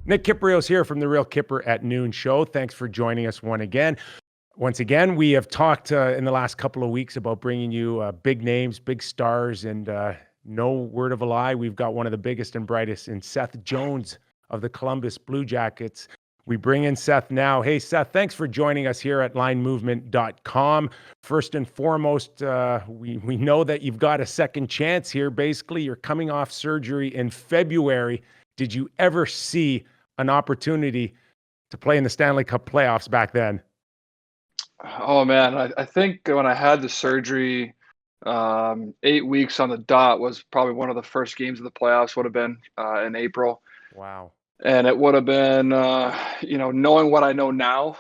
Nick Kypreos here from The Real Kyper at Noon Show. Thanks for joining us Once again, we have talked in the last couple of weeks about bringing you big names, big stars, and no word of a lie, we've got one of the biggest and brightest in Seth Jones of the Columbus Blue Jackets. We bring in Seth now. Hey, Seth, thanks for joining us here at linemovement.com. First and foremost, we know that you've got a second chance here. Basically, you're coming off surgery in February. Did you ever see an opportunity to play in the Stanley Cup playoffs back then? Oh man, I think when I had the surgery, 8 weeks on the dot was probably one of the first games of the playoffs would have been in April. Wow. And it would have been, knowing what I know now,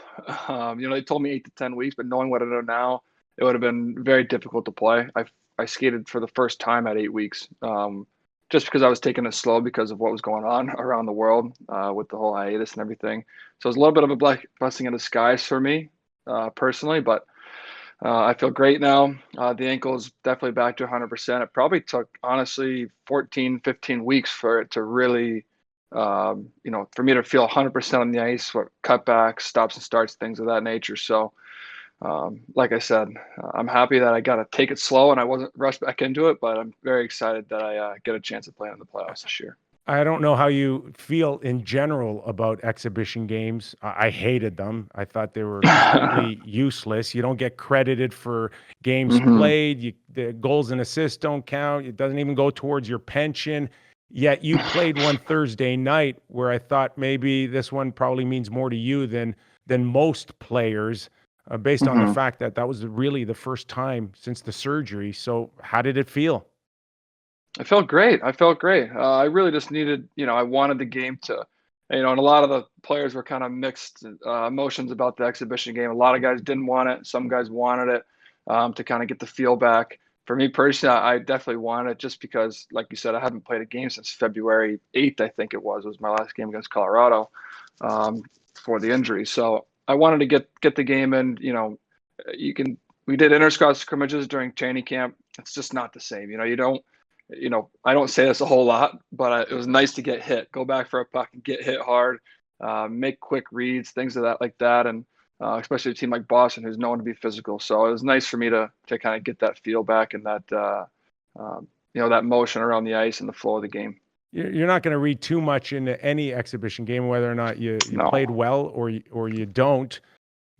they told me 8 to 10 weeks, but knowing what I know now, it would have been very difficult to play. I skated for the first time at 8 weeks, just because I was taking it slow because of what was going on around the world with the whole hiatus and everything. So it was a little bit of a blessing in disguise for me personally, but I feel great now. The ankle is definitely back to 100%. It probably took, honestly, 14, 15 weeks for it to really, for me to feel 100% on the ice, what cutbacks, stops and starts, things of that nature. So, like I said, I'm happy that I got to take it slow and I wasn't rushed back into it, but I'm very excited that I get a chance to play in the playoffs this year. I don't know how you feel in general about exhibition games. I hated them. I thought they were completely useless. You don't get credited for games hmm played. The goals and assists don't count. It doesn't even go towards your pension. Yet you played one Thursday night where I thought maybe this one probably means more to you than most players, based on the hmm fact that that was really the first time since the surgery. So how did it feel? I felt great. I felt great. I really just needed, I wanted the game to, and a lot of the players were kind of mixed emotions about the exhibition game. A lot of guys didn't want it. Some guys wanted it to kind of get the feel back. For me personally, I definitely wanted it just because, like you said, I haven't played a game since February 8th, I think it was my last game against Colorado for the injury. So I wanted to get the game in. We did inter-squad scrimmages during training camp. It's just not the same. I don't say this a whole lot, but it was nice to get hit, go back for a puck and get hit hard, make quick reads, things of that like that. And especially a team like Boston, who's known to be physical. So it was nice for me to kind of get that feel back and that motion around the ice and the flow of the game. You're not going to read too much into any exhibition game, whether or not you played No. well or you don't.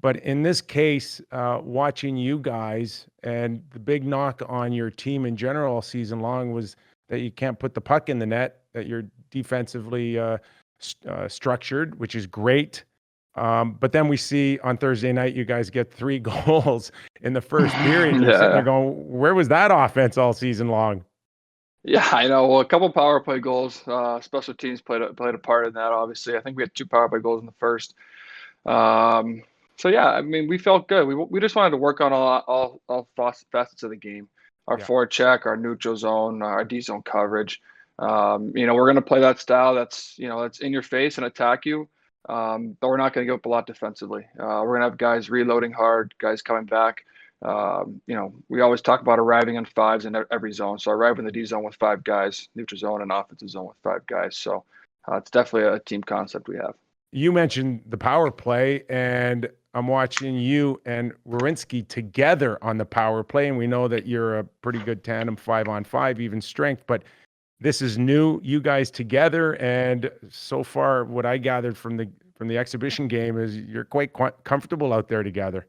But in this case, watching you guys and the big knock on your team in general all season long was that you can't put the puck in the net, that you're defensively structured, which is great. But then we see on Thursday night, you guys get 3 goals in the first period. You're sitting there Yeah. going, where was that offense all season long? Yeah, I know. Well, a couple power play goals. Special teams played a part in that. Obviously, I think we had 2 power play goals in the first. Um, so yeah, I mean, we felt good. We just wanted to work on all facets of the game. Our Yeah. forecheck, our neutral zone, our D zone coverage. We're going to play that style that's in your face and attack you. But we're not going to give up a lot defensively. We're going to have guys reloading hard, guys coming back. We always talk about arriving in fives in every zone. So arrive in the D zone with 5 guys, neutral zone and offensive zone with 5 guys. So it's definitely a team concept we have. You mentioned the power play, and I'm watching you and Werenski together on the power play, and we know that you're a pretty good tandem, 5-on-5, even strength. But this is new, you guys together, and so far, what I gathered from the exhibition game is you're quite comfortable out there together.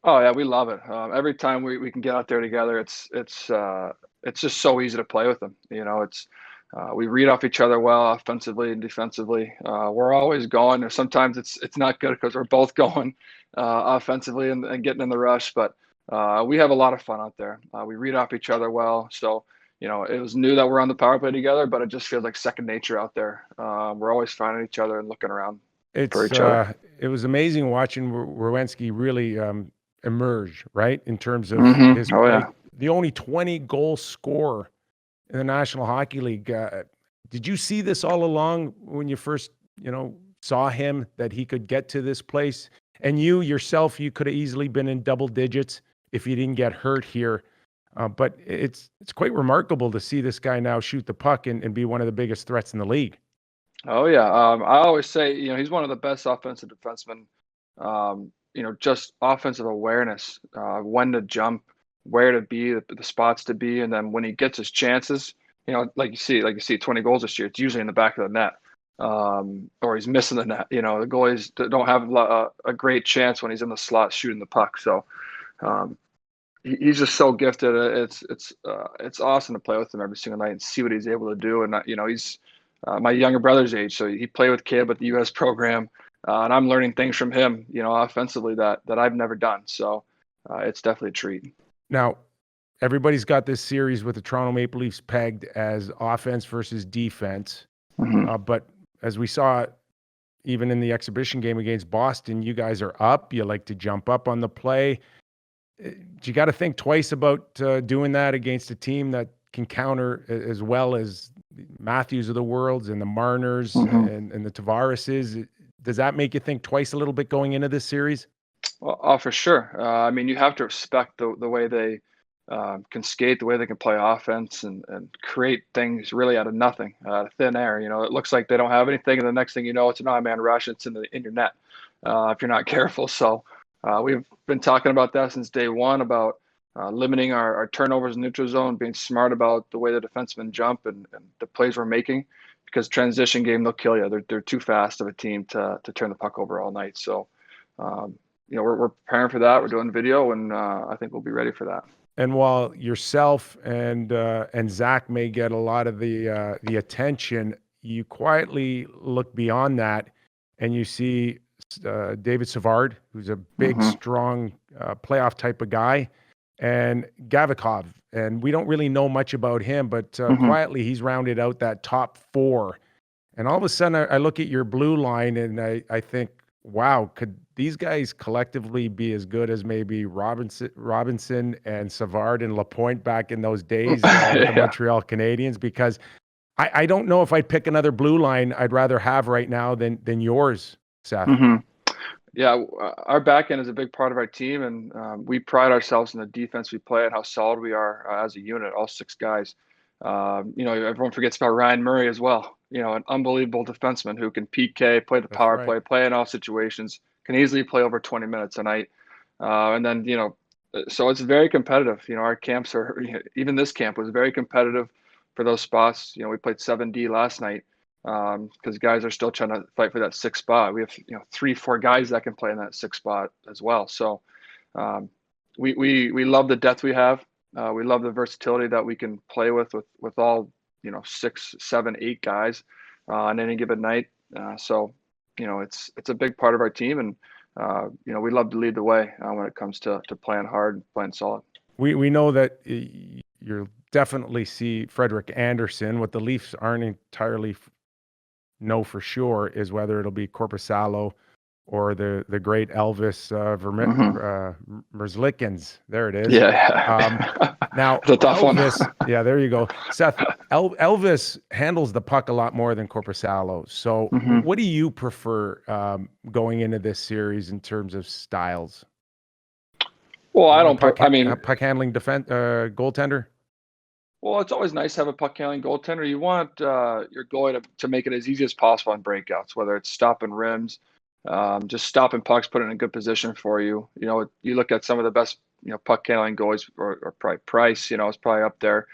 Oh yeah, we love it. Every time we can get out there together, it's just so easy to play with them. We read off each other well, offensively and defensively. We're always going, or sometimes it's not good because we're both going offensively and getting in the rush. But we have a lot of fun out there. We read off each other well, so it was new that we're on the power play together, but it just feels like second nature out there. We're always finding each other and looking around for It's each other. it was amazing watching Werenski really emerge, right, in terms of his Oh play. yeah. The only 20 goal scorer in the National Hockey League. Did you see this all along when you first, saw him, that he could get to this place? And you yourself, you could have easily been in double digits if you didn't get hurt here. But it's quite remarkable to see this guy now shoot the puck and be one of the biggest threats in the league. Oh yeah. I always say, he's one of the best offensive defensemen. Just offensive awareness, when to jump, where to be, the spots to be, and then when he gets his chances, like you see 20 goals this year, it's usually in the back of the net, or he's missing the net. The goalies don't have a great chance when he's in the slot shooting the puck. So um, he's just so gifted. It's awesome to play with him every single night and see what he's able to do. And he's my younger brother's age, so he played with Caleb at the U.S. program, and I'm learning things from him, offensively that I've never done. So it's definitely a treat. Now, everybody's got this series with the Toronto Maple Leafs pegged as offense versus defense. Mm-hmm. But as we saw, even in the exhibition game against Boston, you guys are up. You like to jump up on the play. You got to think twice about doing that against a team that can counter as well as the Matthews of the worlds and the Marners Mm-hmm. and the Tavarises. Does that make you think twice a little bit going into this series? Well, oh, for sure. You have to respect the way they can skate, the way they can play offense, and create things really out of nothing, out of thin air. It looks like they don't have anything, and the next thing you know, it's an odd man rush. It's in your net if you're not careful. So we've been talking about that since day one about limiting our turnovers in neutral zone, being smart about the way the defensemen jump and the plays we're making, because transition game, they'll kill you. They're too fast of a team to turn the puck over all night. So. We're preparing for that. We're doing video, and I think we'll be ready for that. And while yourself and Zach may get a lot of the attention, you quietly look beyond that, and you see David Savard, who's a big, Mm-hmm. strong playoff type of guy, and Gavikov. And we don't really know much about him, but Mm-hmm. quietly he's rounded out that top four. And all of a sudden, I look at your blue line, and I think, wow, could these guys collectively be as good as maybe Robinson and Savard and Lapointe back in those days with the Yeah. Montreal Canadiens? Because I don't know if I'd pick another blue line I'd rather have right now than yours, Seth. Mm-hmm. Yeah. Our back end is a big part of our team, and we pride ourselves in the defense we play and how solid we are as a unit, all six guys. Everyone forgets about Ryan Murray as well. An unbelievable defenseman who can PK, play the That's power right. play in all situations, can easily play over 20 minutes a night. And then, so it's very competitive. Our camps are, even this camp was very competitive for those spots. We played 7D last night because guys are still trying to fight for that sixth spot. We have, 3-4 guys that can play in that sixth spot as well. So um, we love the depth we have. We love the versatility that we can play with all 6, 7, 8 guys on any given night. It's a big part of our team, and we love to lead the way when it comes to playing hard and playing solid. We know that you'll definitely see Frederick Anderson. What the Leafs aren't entirely know for sure is whether it'll be Korpisalo or the great Elvis Merzlikins. There it is. Yeah. Now, It's a tough Elvis, one. yeah, there you go. Seth, Elvis handles the puck a lot more than Korpisalo. So Mm-hmm. what do you prefer going into this series in terms of styles? Well, You I want don't. I mean, puck handling goaltender? well, it's always nice to have a puck handling goaltender. You want your goalie to make it as easy as possible on breakouts, whether it's stopping rims, just stopping pucks, put it in a good position for you. You look at some of the best, puck handling goalies, or probably Price. Is probably up there,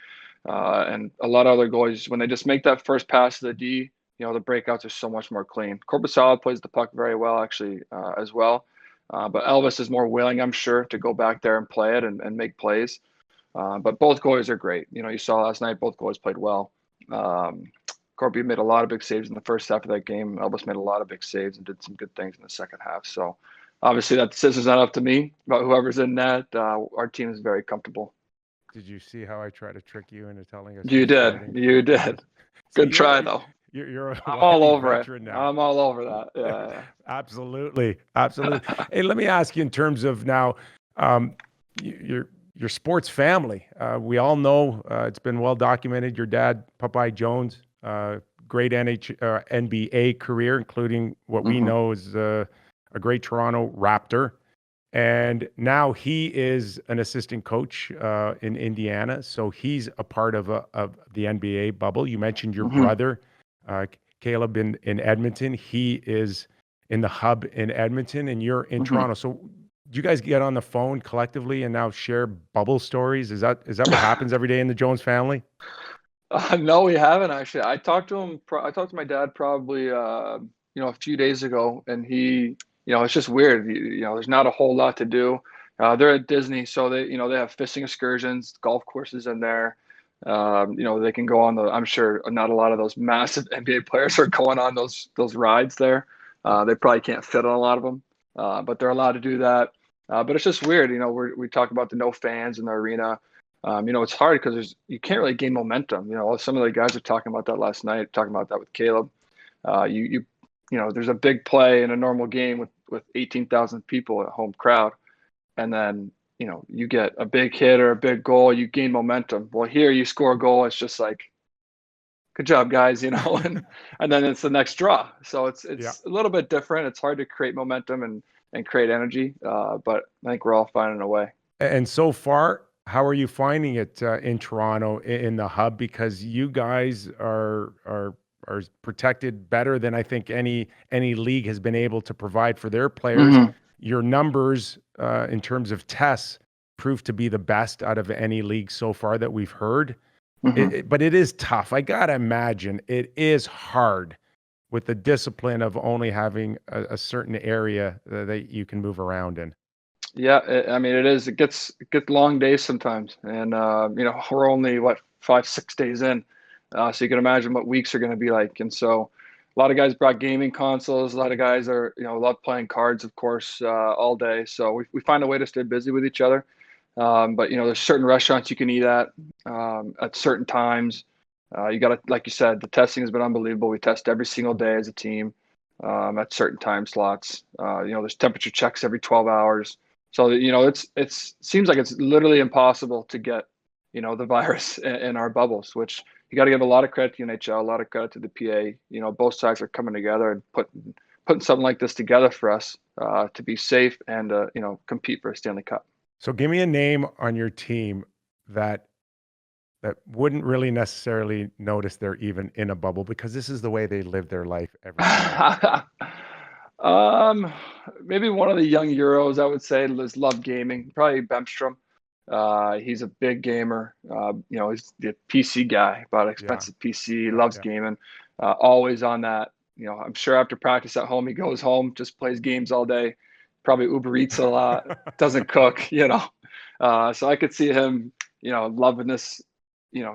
and a lot of other goalies when they just make that first pass to the D. The breakouts are so much more clean. Korpisalo plays the puck very well, actually, as well. But Elvis is more willing, I'm sure, to go back there and play it and make plays. But both goalies are great. You saw last night, both goalies played well. Corby made a lot of big saves in the first half of that game. Elvis made a lot of big saves and did some good things in the second half. So obviously that decision's not up to me, but whoever's in net, our team is very comfortable. Did you see how I try to trick you into telling us You who's did. starting? You did. See, Good try, though. You're a I'm all wily over it. veteran now. I'm all over that. Yeah. Absolutely. Hey, let me ask you in terms of now, your sports family. We all know it's been well documented. Your dad, Popeye Jones, great NBA career, including what we Mm-hmm. know is a great Toronto Raptor. And now he is an assistant coach in Indiana. So he's a part of the NBA bubble. You mentioned your Mm-hmm. brother, Caleb in Edmonton. He is in the hub in Edmonton, and you're in Toronto. So do you guys get on the phone collectively and now share bubble stories? Is that what happens every day in the Jones family? No, we haven't actually. I talked to him. I talked to my dad probably, a few days ago, and it's just weird. There's not a whole lot to do. They're at Disney, so they have fishing excursions, golf courses in there. They can go on I'm sure not a lot of those massive NBA players are going on those rides there. They probably can't fit on a lot of them, but they're allowed to do that. But it's just weird. We talk about the no fans in the arena. It's hard because you can't really gain momentum. Some of the guys are talking about that last night, talking about that with Caleb. There's a big play in a normal game with 18,000 people at home crowd, and then you get a big hit or a big goal, you gain momentum. Well, here you score a goal, it's just like, good job, guys, and then it's the next draw. So it's a little bit different. It's hard to create momentum and create energy, but I think we're all finding a way. And so far, how are you finding it in Toronto in the hub? Because you guys are protected better than I think any league has been able to provide for their players. Your numbers in terms of tests prove to be the best out of any league so far that we've heard. But it is tough. I gotta imagine it is hard with the discipline of only having a certain area that you can move around in. Yeah, it is. It gets long days sometimes, and we're only 5-6 days in, so you can imagine what weeks are going to be like. And so, a lot of guys brought gaming consoles. A lot of guys are love playing cards, of course, all day. So we find a way to stay busy with each other. But there's certain restaurants you can eat at certain times. You got to, like you said, the testing has been unbelievable. We test every single day as a team at certain time slots. There's temperature checks every 12 hours. So it seems like it's literally impossible to get the virus in our bubbles, which you got to give a lot of credit to the NHL, a lot of credit to the PA. Both sides are coming together and putting something like this together for us to be safe and compete for a Stanley Cup. So give me a name on your team that wouldn't really necessarily notice they're even in a bubble, because this is the way they live their life every day. Maybe one of the young Euros, I would say, love gaming. Probably Bemstrom. He's a big gamer. He's the PC guy, bought an expensive PC, loves gaming, always on that. I'm sure after practice at home, he goes home, just plays games all day, probably Uber Eats a lot, doesn't cook, so I could see him, loving this,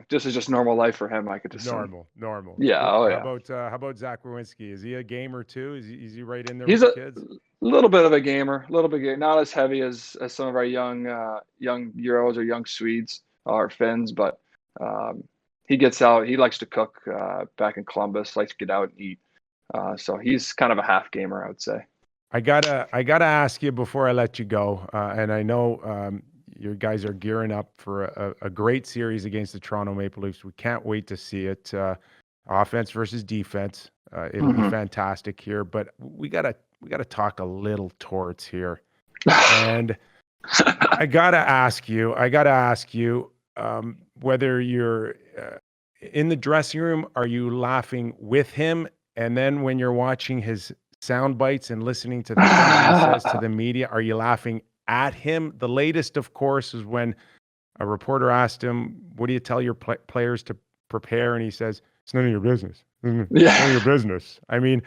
this is just normal life for him. I could just normal. Yeah. Oh, yeah. How about Zach Werenski? Is he a gamer too? Is he right in there He's with the kids? Little bit of a gamer, not as heavy as some of our young Euros or young Swedes or Finns, but he gets out. He likes to cook back in Columbus, likes to get out and eat. So he's kind of a half gamer, I would say. I gotta ask you before I let you go, and I know you guys are gearing up for a great series against the Toronto Maple Leafs. We can't wait to see it. Offense versus defense. It'll be fantastic here, but we gotta talk a little Torts here. And I gotta ask you whether you're in the dressing room, are you laughing with him? And then when you're watching his sound bites and listening to the things he says to the media, are you laughing at him? The latest, of course, is when a reporter asked him, what do you tell your players to prepare? And he says, it's none of your business. None of your business. I mean,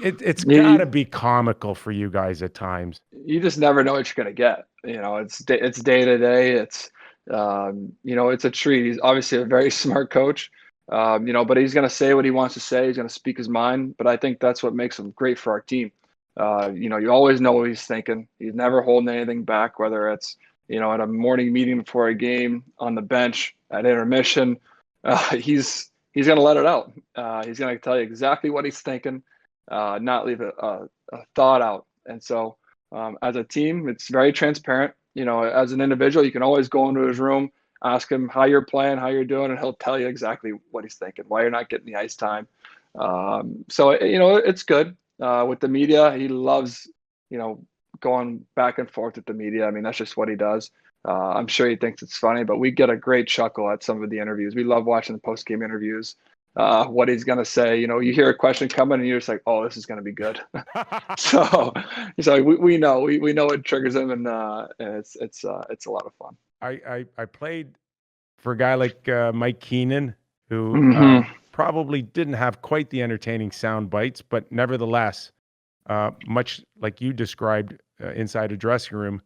it's got to be comical for you guys at times. You just never know what you're going to get. It's day to day. It's, it's a treat. He's obviously a very smart coach, but he's going to say what he wants to say. He's going to speak his mind. But I think that's what makes him great for our team. You always know what he's thinking. He's never holding anything back, whether it's, at a morning meeting before a game, on the bench, at intermission. He's going to let it out. He's going to tell you exactly what he's thinking, not leave a thought out. And so as a team, it's very transparent. As an individual, you can always go into his room, ask him how you're playing, how you're doing, and he'll tell you exactly what he's thinking, why you're not getting the ice time. So it's good. With the media, he loves, going back and forth with the media. I mean, that's just what he does. I'm sure he thinks it's funny, but we get a great chuckle at some of the interviews. We love watching the post-game interviews. what he's going to say. You know, you hear a question coming and you're just like, oh, this is going to be good. So we know, we know it triggers him, and it's a lot of fun. I played for a guy like Mike Keenan, who probably didn't have quite the entertaining sound bites, but nevertheless, much like you described inside a dressing room,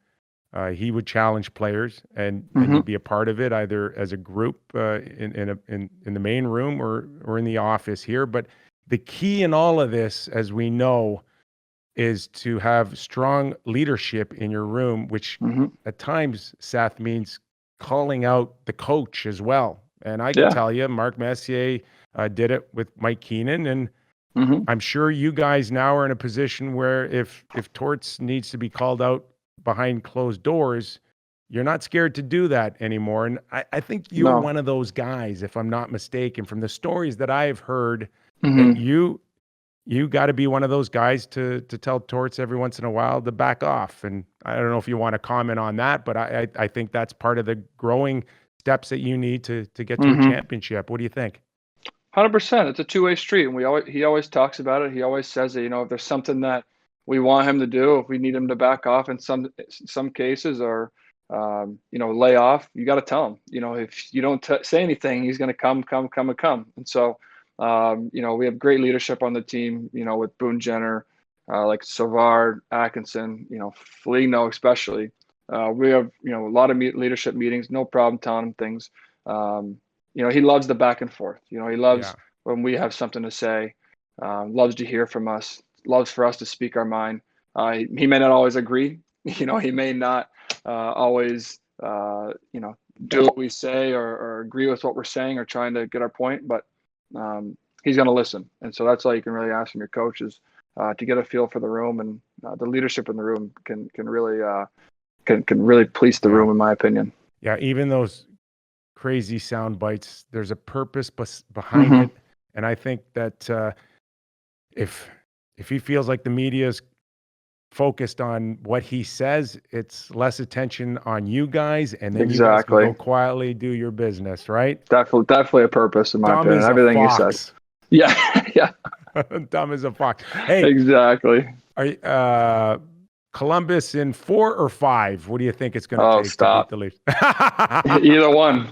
he would challenge players, and you'd be a part of it, either as a group in the main room or in the office here. But the key in all of this, as we know, is to have strong leadership in your room, which at times, Seth, means calling out the coach as well. And I can tell you, Mark Messier did it with Mike Keenan, and I'm sure you guys now are in a position where if Torts needs to be called out behind closed doors, you're not scared to do that anymore. And I think you're one of those guys, if I'm not mistaken, from the stories that I've heard, that you got to be one of those guys to tell Torts every once in a while to back off. And I don't know if you want to comment on that, but I think that's part of the growing steps that you need to get to a championship. What do you think? 100%. It's a two-way street, and he always talks about it. He always says that, you know, if there's something that we want him to do, if we need him to back off in some cases, or you know, lay off, you got to tell him. You know, if you don't say anything, he's going to come. And so, you know, we have great leadership on the team. You know, with Boone Jenner, like Savard, Atkinson, you know, Foligno especially. We have, you know, a lot of leadership meetings. No problem telling him things. You know, he loves the back and forth. You know, he loves when we have something to say. Loves to hear from us. Loves for us to speak our mind. He may not always agree. You know, he may not always, you know, do what we say or agree with what we're saying or trying to get our point, but he's going to listen. And so that's all you can really ask from your coaches, to get a feel for the room, and the leadership in the room can really police the room, in my opinion. Yeah, even those crazy sound bites, there's a purpose behind it, and I think that if he feels like the media is focused on what he says, it's less attention on you guys, and then you guys can go quietly do your business, right? Definitely a purpose, in my opinion. Everything he says. Yeah. Dumb as a fox. Hey, exactly. Are Columbus in 4 or 5? What do you think it's going to take to beat the Leafs? Either one.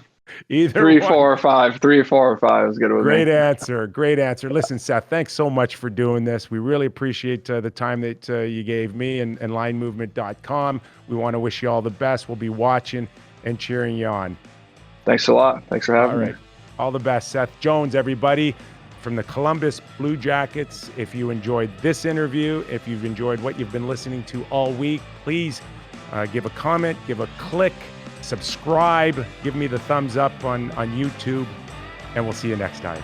Either 3, one. 4, or 5. 3, 4, or 5 is good with Great me. Great answer. Listen, Seth, thanks so much for doing this. We really appreciate the time that you gave me and linemovement.com. We want to wish you all the best. We'll be watching and cheering you on. Thanks a lot. Thanks for having me. All the best. Seth Jones, everybody, from the Columbus Blue Jackets. If you enjoyed this interview, if you've enjoyed what you've been listening to all week, please give a comment, give a click, subscribe, give me the thumbs up on YouTube, and we'll see you next time.